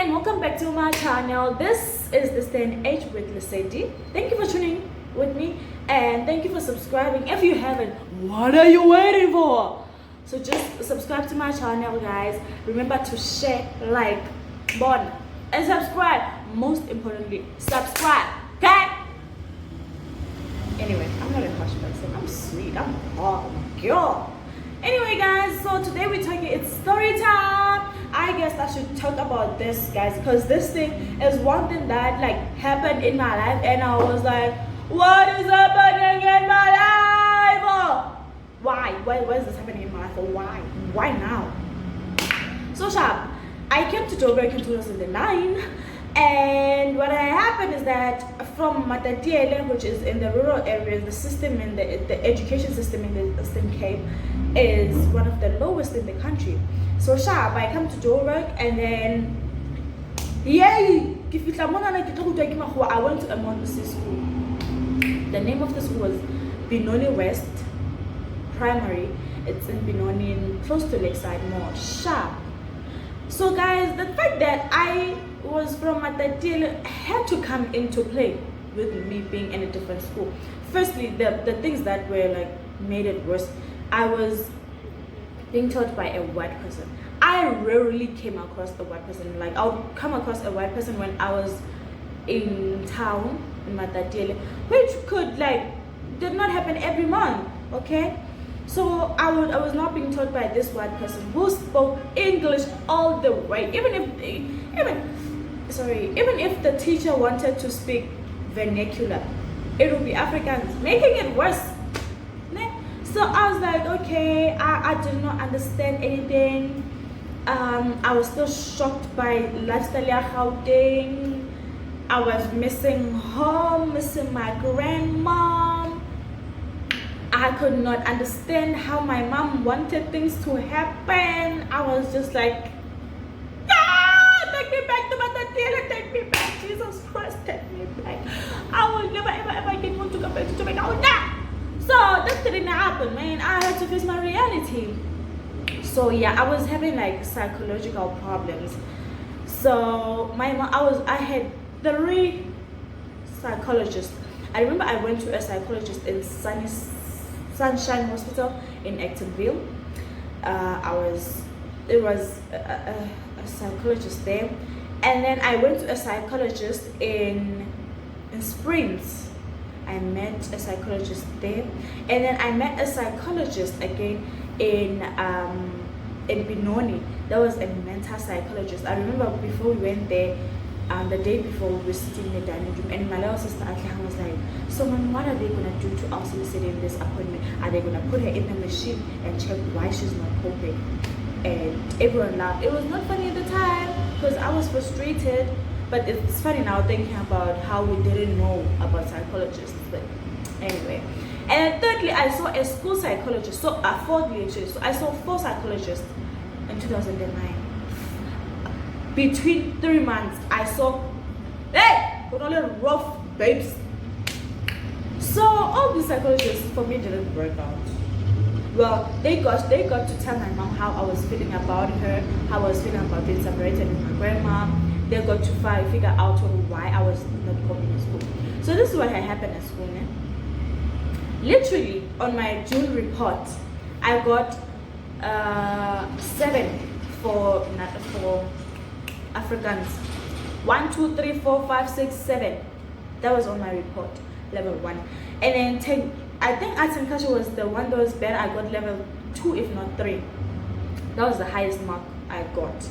and welcome back to my channel. This is This Day and Age with Lesedi. Thank you for tuning with me and thank you for subscribing. If you haven't, what are you waiting for? So just subscribe to my channel, guys. Remember to share, like, bond, and subscribe. Most importantly, subscribe, okay? Anyway, I'm not a harsh person. I'm sweet. I'm hot, girl. Anyway, guys, so today we're talking, it's story time. I guess I should talk about this, guys, because this thing is one thing that happened in my life, and I was like, what is happening in my life? Oh, why is this happening in my life? Or why now? So sharp. I came to Joburg in 2009, and what happened is that from Matatiele, which is in the rural areas, the system in the education system in the Eastern Cape is one of the lowest in the country. So sharp, I come to Joburg, and then yay! I went to a Montessori school. The name of the school was Benoni West Primary. It's in Benoni, close to Lakeside Mall. Sharp. So guys, the fact that I was from Matatiele had to come into play with me being in a different school. Firstly, the things that were made it worse. I was being taught by a white person. I rarely came across a white person. I would come across a white person when I was in town in Matatiele, which could did not happen every month. Okay, so I was not being taught by this white person who spoke English all the way. Even if the teacher wanted to speak vernacular, it would be Afrikaans, making it worse. So I was like, okay, I did not understand anything. I was still shocked by lifestyle Gauteng. I was missing home, missing my grandmom. I could not understand how my mom wanted things to happen. I was just like, take me back to Matatiele, take me back, Jesus Christ, take me back. I will never ever get want to go back to Jamaica. I will die. So that didn't happen, man. I had to face my reality. So yeah, I was having psychological problems. So I had 3 psychologists. I remember I went to a psychologist in Sunshine Hospital in Actonville. It was a psychologist there, and then I went to a psychologist in Springs. I met a psychologist there, and then I met a psychologist again in Benoni. That was a mental psychologist. I remember before we went there, the day before, we were sitting in the dining room, and my little sister Atlan was like, so mom, what are they gonna do to us sitting in this appointment? Are they gonna put her in the machine and check why she's not coping? And everyone laughed. It was not funny at the time because I was frustrated. But it's funny now thinking about how we didn't know about psychologists. But anyway. And thirdly, I saw a school psychologist. So fourthly, actually. So I saw 4 psychologists in 2009. Between 3 months, I saw, hey, put all the rough babes. So all these psychologists for me didn't work out. Well, they got to tell my mom how I was feeling about her, how I was feeling about being separated with my grandma. They got to figure out why I was not coping in school. So this is what had happened at school. Literally, on my June report, I got 7 for Afrikaans. 1, 2, 3, 4, 5, 6, 7. That was on my report, level 1. And then 10. I think arts and culture was the one that was better. I got level 2, if not 3. That was the highest mark I got.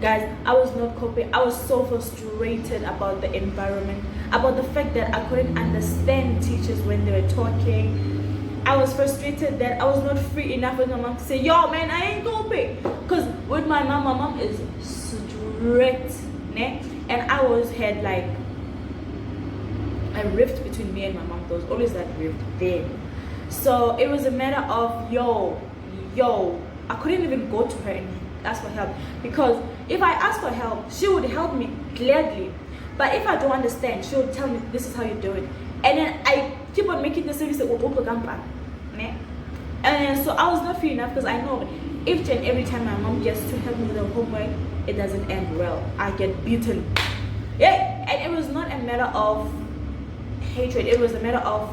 Guys, I was not coping. I was so frustrated about the environment, about the fact that I couldn't understand teachers when they were talking. I was frustrated that I was not free enough with my mom to say, yo man, I ain't coping. Because with my mom is strict, né? And I always had a rift between me and my mom. There was always that rift there. So it was a matter of, yo, I couldn't even go to her and ask for help, because if I ask for help, she would help me gladly, but if I don't understand, she would tell me this is how you do it, and then I keep on making the service. And so I was not free enough, because I know each and every time my mom gets to help me with the homework, it doesn't end well. I get beaten. Yeah, and it was not a matter of hatred. It was a matter of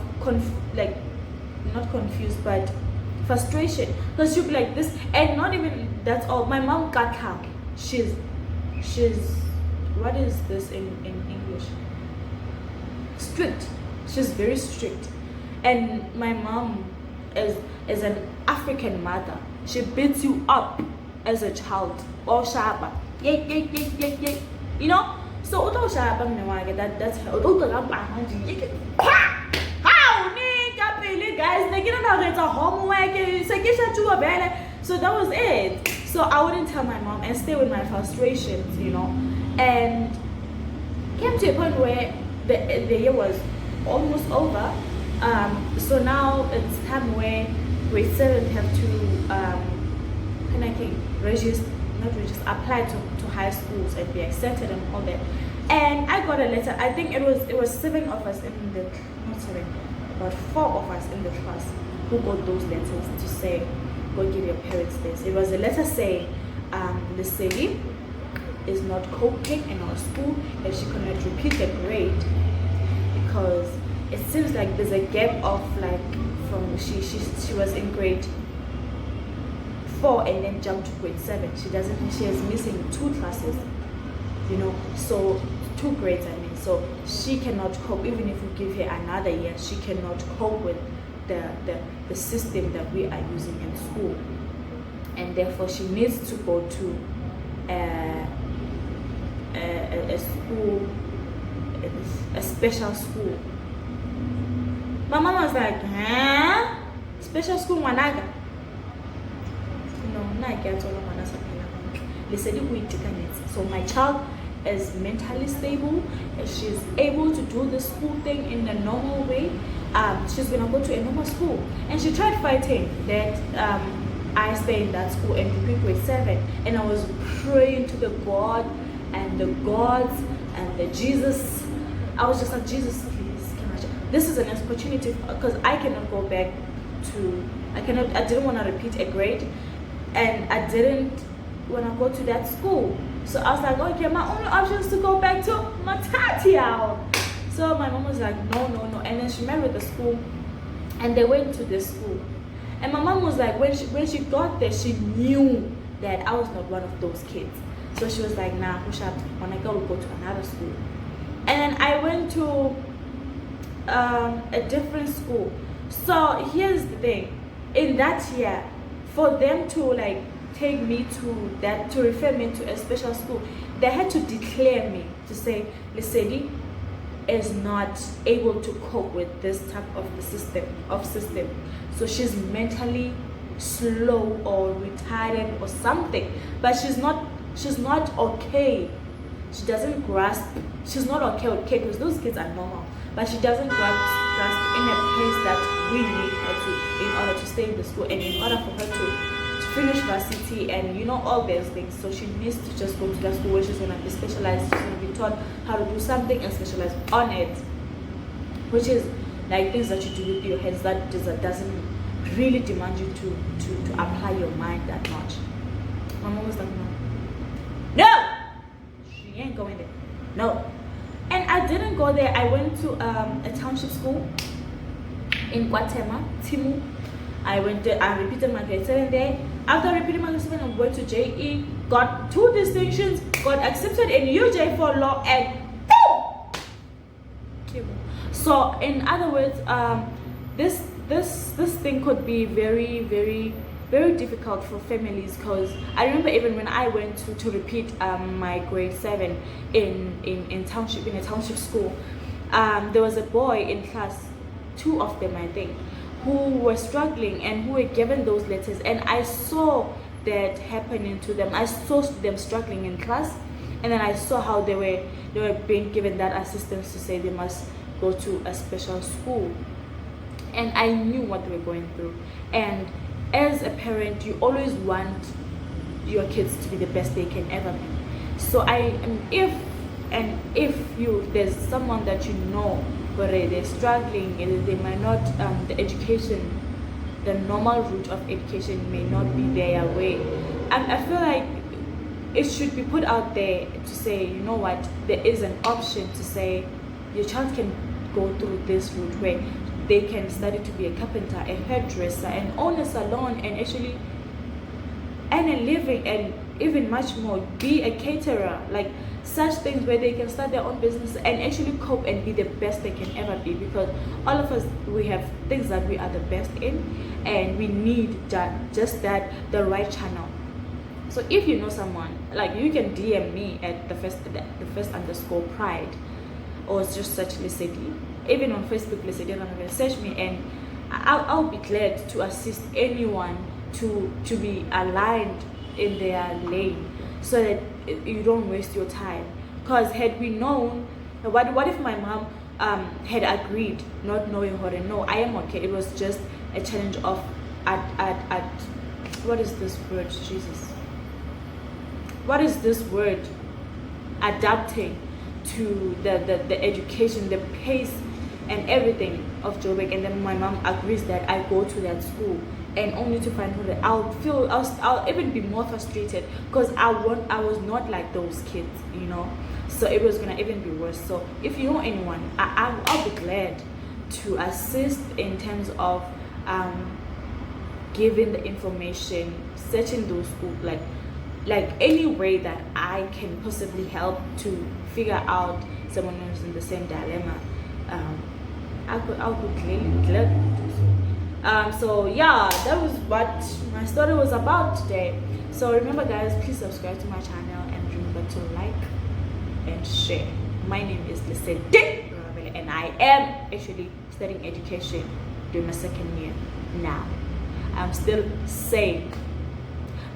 not confused, but frustration. Because she'll be like this, and not even that's all. My mom got her. She's what is this in English? Strict. She's very strict, and my mom is an African mother. She beats you up as a child. Or shaba. You know? So that's her. How guys, so that was it. So I wouldn't tell my mom and stay with my frustrations, you know. And came to a point where the year was almost over. So now it's time where grade 7 have to apply to high schools and be accepted and all that. And I got a letter. I think it was 7 of us in the, not 7, but 4 of us in the class who got those letters to say, go give your parents this. It was a letter saying lesedi is not coping in our school and she cannot repeat the grade because it seems like there's a gap of from she was in grade 4 and then jumped to grade 7. She is missing 2 classes, you know, so 2 grades I mean. So she cannot cope. Even if we give her another year, she cannot cope with the system that we are using in school, and therefore she needs to go to a school, a special school. My mom was like, huh? Special school Wanaga? No, not get all of so my child is mentally stable and she's able to do the school thing in a normal way. She's gonna go to a normal school, and she tried fighting that I stay in that school and repeat grade 7, and I was praying to the God and the gods and the Jesus. I was just like, Jesus, please, this is an opportunity because I cannot go back to, I didn't want to repeat a grade, and I didn't want to go to that school. So I was like, okay, my only option is to go back to Matatiao. So my mom was like, no. And then she met with the school, and they went to the school. And my mom was like, when she got there, she knew that I was not one of those kids. So she was like, nah, push up. When I go to another school. And then I went to a different school. So here's the thing. In that year, for them to take me to refer me to a special school, they had to declare me to say lesedi is not able to cope with this type of system. So she's mentally slow or retarded or something, but she's not okay. She doesn't grasp. She's not okay because those kids are normal, but she doesn't grasp in a pace that we need her to in order to stay in the school and in order for her to finish varsity and all those things. So she needs to just go to that school where she's going to be specialized. She's going to be taught how to do something and specialize on it, which is things that you do with your heads that doesn't really demand you to apply your mind that much. My mom was like, no, she ain't going there, no. And I didn't go there. I went to a township school in Guatemala, Timu. I went there, I repeated my grade 7 there. After repeating my grade 7, I went to JE, got 2 distinctions, got accepted in UJ for law, and boom! So in other words, this thing could be very, very, very difficult for families, because I remember even when I went to repeat my grade 7 in a township school, there was a boy in class, 2 of them I think, who were struggling and who were given those letters, and I saw that happening to them. I saw them struggling in class, and then I saw how they were being given that assistance to say they must go to a special school, and I knew what they were going through. And as a parent, you always want your kids to be the best they can ever be. So if there's someone that where they're struggling and they might not, the education the normal route of education may not be their way. And I feel like it should be put out there to say, you know what, there is an option to say your child can go through this route where they can study to be a carpenter, a hairdresser, and own a salon, and actually earn a living, and even much more, be a caterer, like such things where they can start their own business and actually cope and be the best they can ever be. Because all of us, we have things that we are the best in, and we need just that, the right channel. So if you know someone, like, you can DM me at the first underscore pride, or just search lesedi. Even on Facebook, lesedi, search me, and I'll be glad to assist anyone to be aligned in their lane, so that you don't waste your time. Because had we known, what if my mom had agreed, not knowing her, and no, I am okay, it was just a challenge of at what is this word, Jesus, what is this word, adapting to the education, the pace and everything of Joburg, and then my mom agrees that I go to that school, and only to find out that I'll even be more frustrated, because I was not like those kids, you know. So it was gonna even be worse. So if you know anyone, I'll be glad to assist in terms of giving the information, searching those schools, like any way that I can possibly help to figure out someone who's in the same dilemma. I would clearly glad to do so. So yeah, that was what my story was about today. So remember, guys, please subscribe to my channel, and remember to like and share. My name is lesedi, and I am actually studying education, doing my second year now. I'm still sane,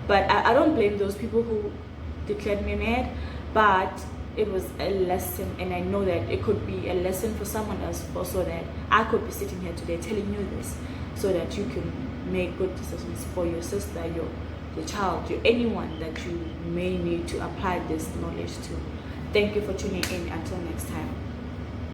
but I don't blame those people who declared me mad, but it was a lesson, and I know that it could be a lesson for someone else also, that I could be sitting here today telling you this, so that you can make good decisions for your sister, your child, anyone that you may need to apply this knowledge to. Thank you for tuning in. Until next time.